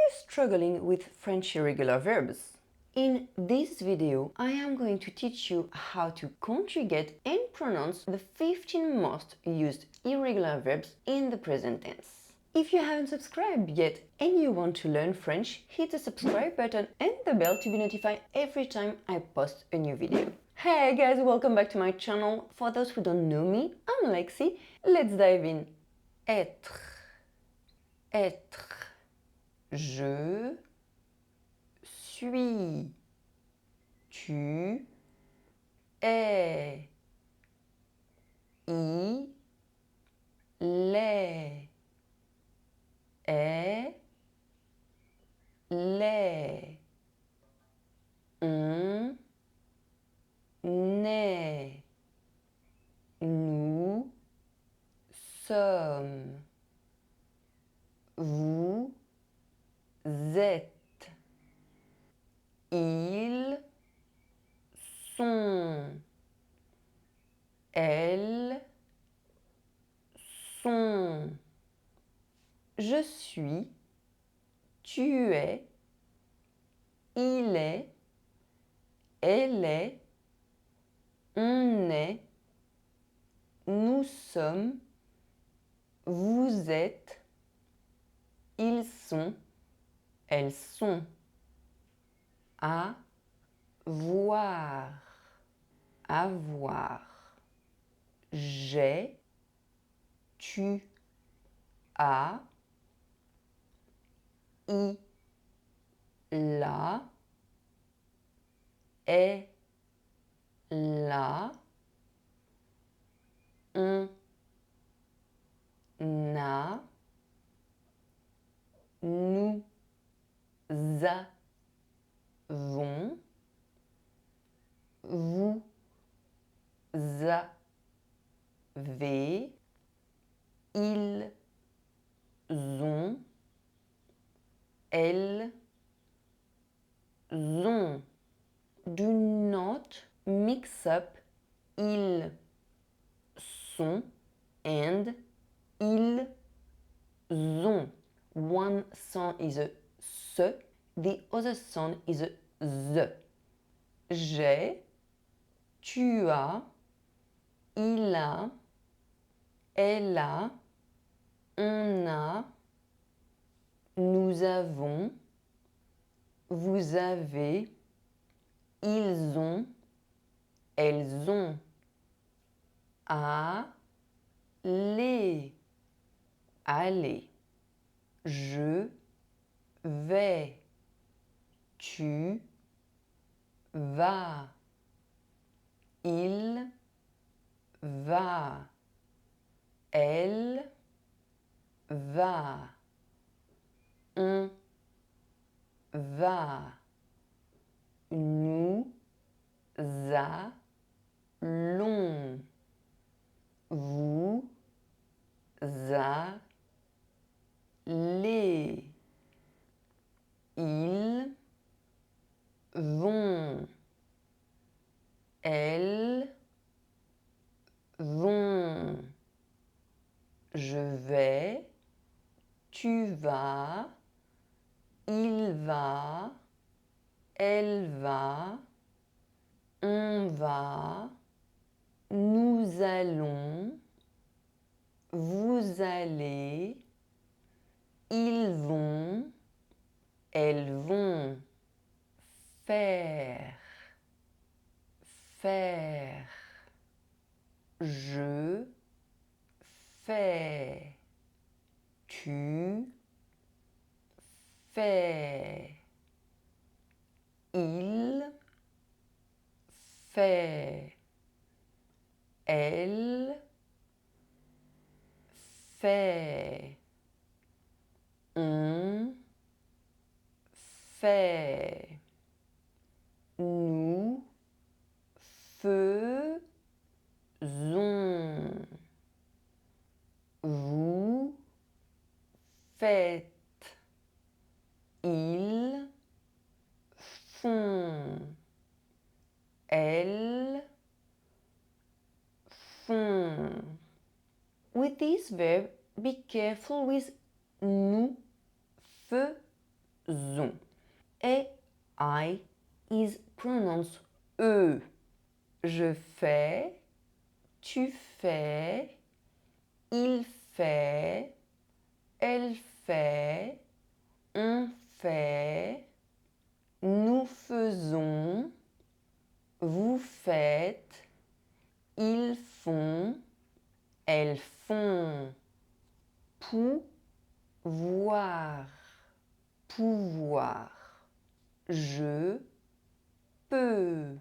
you struggling with French irregular verbs? In this video, I am going to teach you how to conjugate and pronounce the 15 most used irregular verbs in the present tense. If you haven't subscribed yet and you want to learn French, hit the subscribe button and the bell to be notified every time I post a new video. Hey guys, welcome back to my channel. For those who don't know me, I'm Lexi. Let's dive in. Être, être. Je suis. Tu es. Il est. Est. Les. On est. Nous sommes. Vous êtes. Ils sont. Elles sont. Je suis. Tu es. Il est. Elle est. On est. Nous sommes. Vous êtes. Ils sont. Elles sont. Avoir. Avoir. J'ai. Tu as. Il a. Est là. On a. Nous avons. Vous avez. Ils ont. Elles ont. Do not mix up ils sont and ils ont. One sound is a se, the other sound is a the. J'ai, tu as, il a, elle a, on a, nous avons, vous avez, ils ont, elles ont. Aller, aller. Je vais, tu vas, il va, elle va, on va, nous allons, vous allez, ils vont, elles vont, je vais, tu vas, il va, elle va, on va, nous allons, vous allez, ils vont, elles vont. Faire, faire. Je fais. Tu fais. Il fait. Elle fait. On fait. Nous faisons. Vous faites. Ils font. Elles font. With this verb, be careful with nous zon. AI is pronounced E. Je fais, tu fais, il fait, elle fait, on fait, nous faisons, vous faites, ils font, elles font. Pouvoir, pouvoir. Je peux,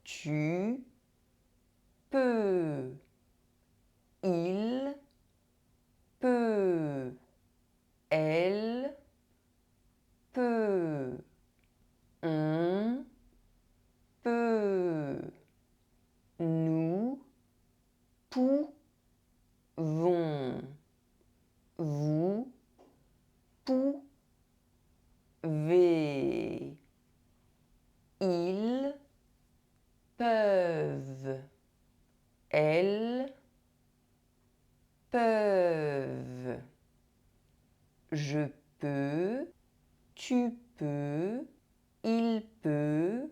tu peux, il peut, elle peut, on peut, nous pouvons, vous pouvez, ils peuvent, elles peuvent. Je peux, tu peux, il peut,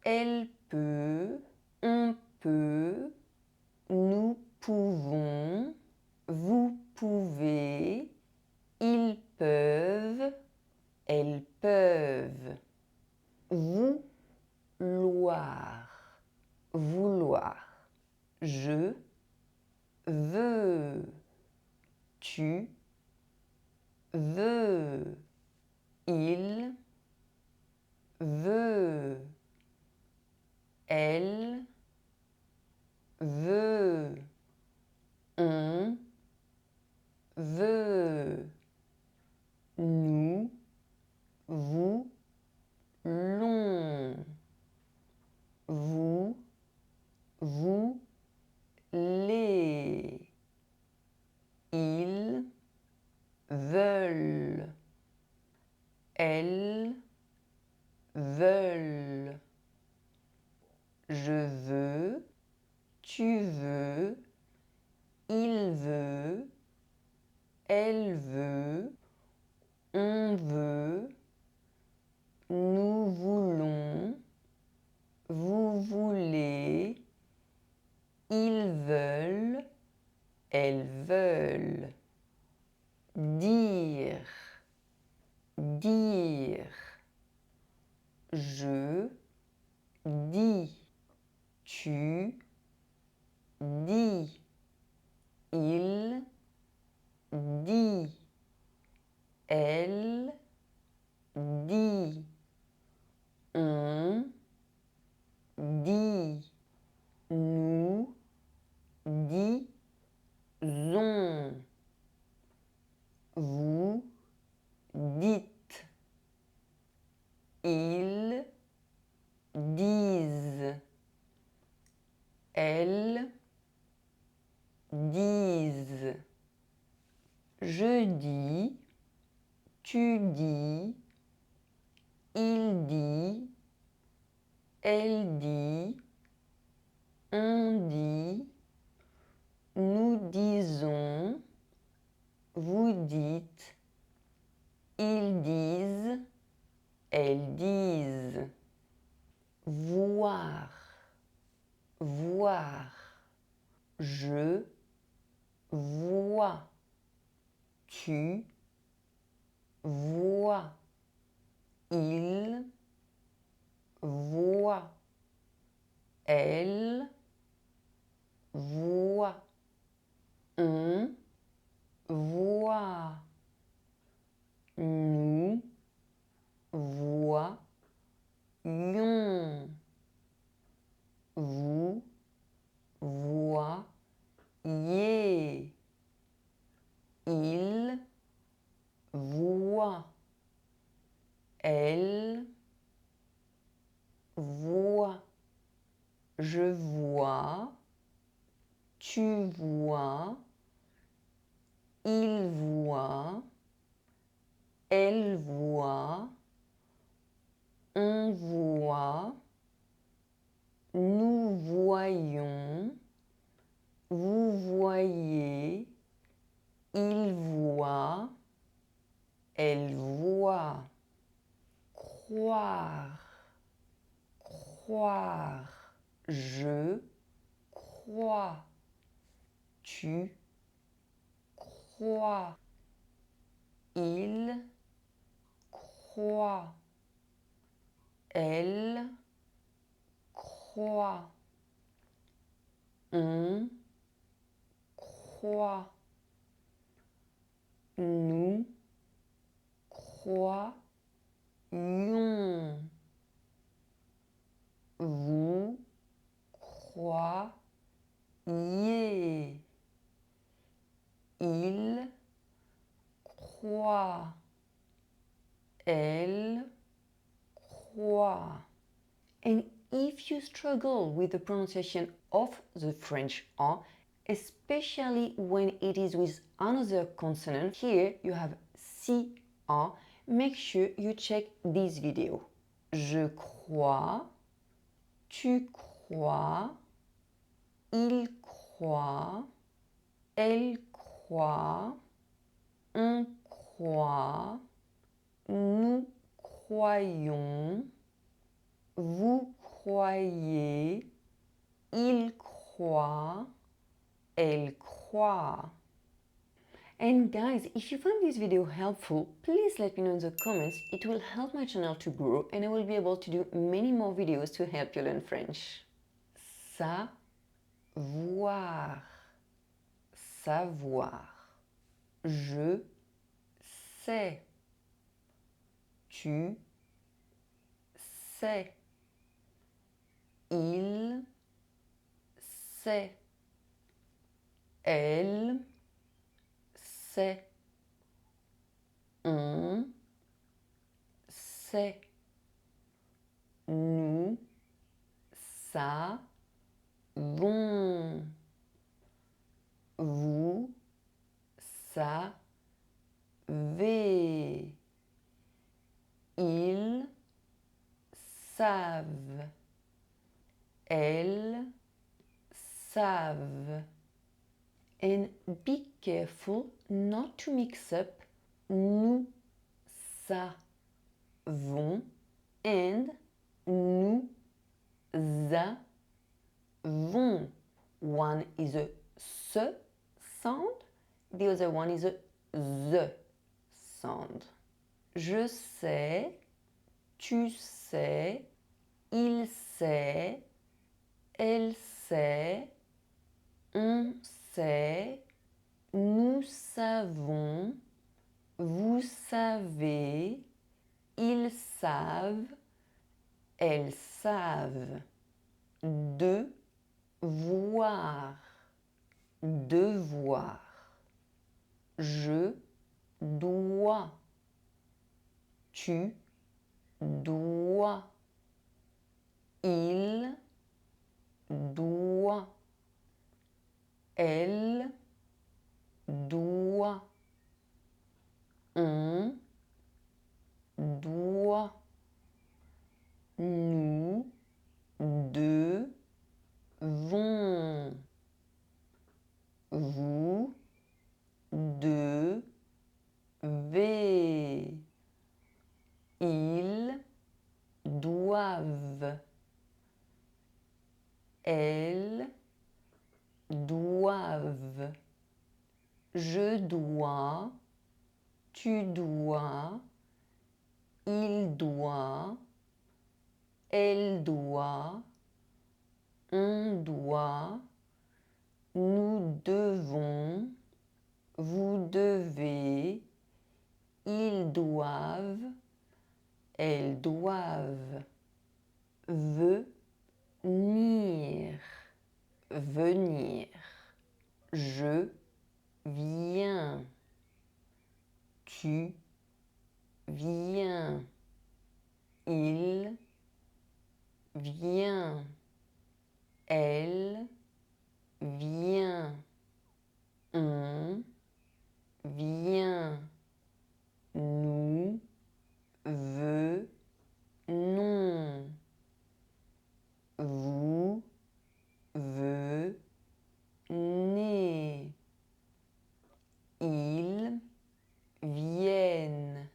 elle peut, on peut, nous pouvons, vous pouvez, ils peuvent, elles peuvent. Vouloir, vouloir. Je veux, tu veux, il veut, elle veut, on veut, nous voulons, vous voulez, ils veulent, elles veulent. Je veux, tu veux, il veut, elle veut, on veut, nous voulons, vous voulez, ils veulent, elles veulent. Dire, dire. Je dis, tu dis, il dit, elle dit, on dit, nous disons, vous dites, ils disent, elles disent. Je dis, tu dis, il dit, elle dit, on dit, nous disons, vous dites, ils disent, elles disent. Voir, voir. Je vois, tu vois, il voit, elle voit, on voit, nous voyons, vous voyez, il voit, elle voit, je vois, tu vois, il voit, elle voit, on voit, nous voyons, vous voyez, il voit, elle voit. crois, croire, croire. Je crois, tu crois, il croit, elle croit, on croit, nous croyons, vous croyez, il croit, elle croit. And if you struggle with the pronunciation of the French R, especially when it is with another consonant, here you have CR, make sure you check this video. Je crois, tu crois, il croit, elle croit, on croit, nous croyons, vous croyez, il croit, elle croit. And guys, if you found this video helpful, please let me know in the comments. It will help my channel to grow and I will be able to do many more videos to help you learn French. Savoir, savoir. Je sais. Tu sais. Il sait. Elle sait. On sait. Nous savons. Vous savez. Ils savent. Elles savent. And be careful not to mix up nous savons and nous avons. One is a S sound, the other one is a Z sound. Je sais, tu sais, il sait, elle sait, on sait, nous savons, vous savez, ils savent, elles savent. Devoir, devoir. Je dois, tu dois, il doit, elle doit, on doit, nous devons, vous devez, ils doivent, elles doivent, je dois, tu dois, il doit, elle doit, on doit, nous devons, vous devez, ils doivent, elles doivent. Venir, venir. Je viens, tu viens, il vient, elle vient, on vient, nous venons, vous venez, ils viennent,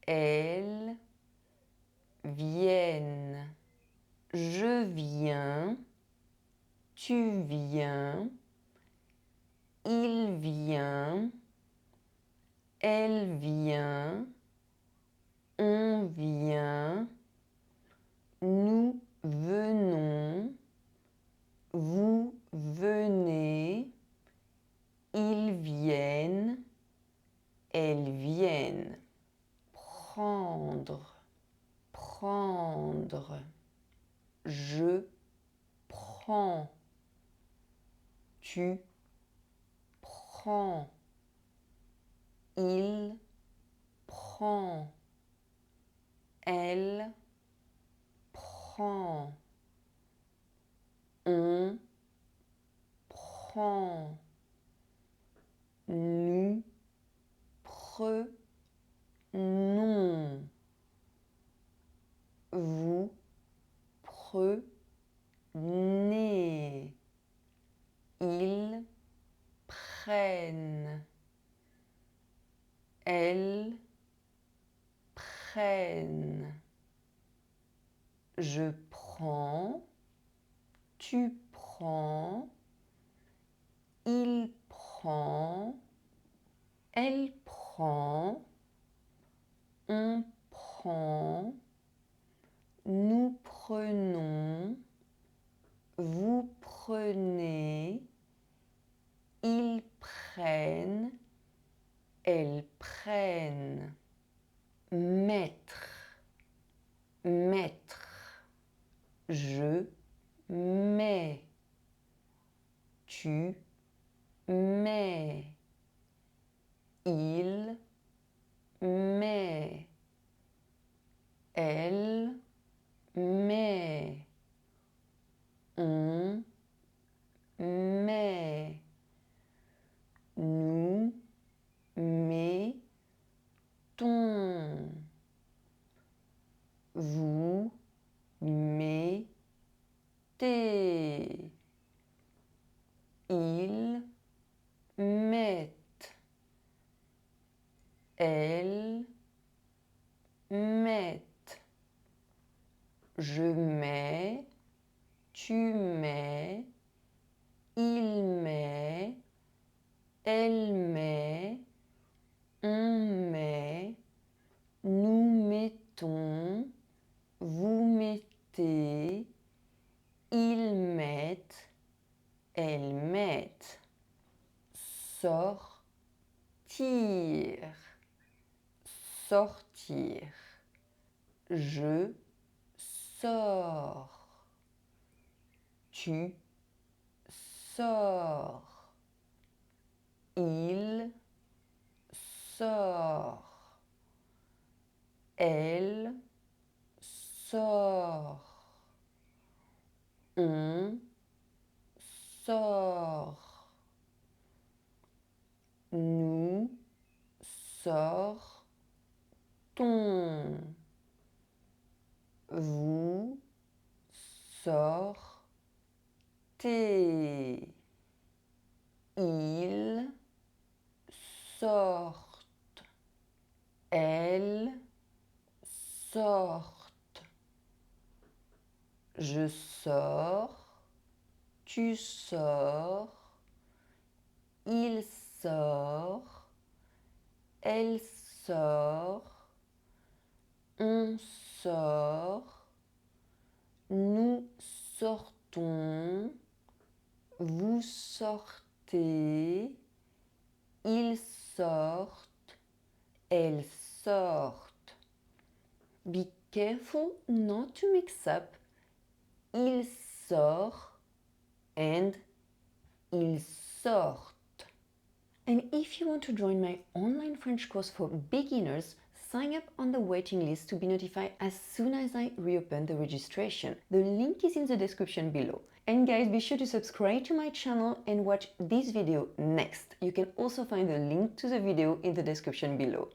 elles viennent. Je viens, tu viens, il vient, elle vient, on vient, nous venons, vous venez, ils viennent, elles viennent. Prendre, prendre. Je prends. Tu prends. Il prend. Elle prend. On prend. Nous prenons. Vous prenez. Ils prennent. Elles prennent. Je prends. Tu prends. Il prend. Elle prend. On prend. Nous prenons. Vous prenez. Ils prennent. Elles prennent. Mettre. Mettre. Je mets. Tu mets. Il met. Elle met. On met. Nous mettons. Vous mettez. Ils mettent. Elles mettent. Je mets. Tu mets. Il met. Elle met. On met. Nous mettons. Vous mettez. Ils mettent. Elles mettent. Sortir. Sortir. Je sors. Tu sors. Il sort. Elle sort. On sort. Nous sortons. Vous sortez. Ils sortent. Elles sortent. Je sors. Tu sors. Il sort. Elle sort. On sort. Nous sortons. Vous sortez. Ils sortent. Elles sortent. Be careful not to mix up il sort and ils sortent. And if you want to join my online French course for beginners, sign up on the waiting list to be notified as soon as I reopen the registration. The link is in the description below. And guys, be sure to subscribe to my channel and watch this video next. You can also find the link to the video in the description below.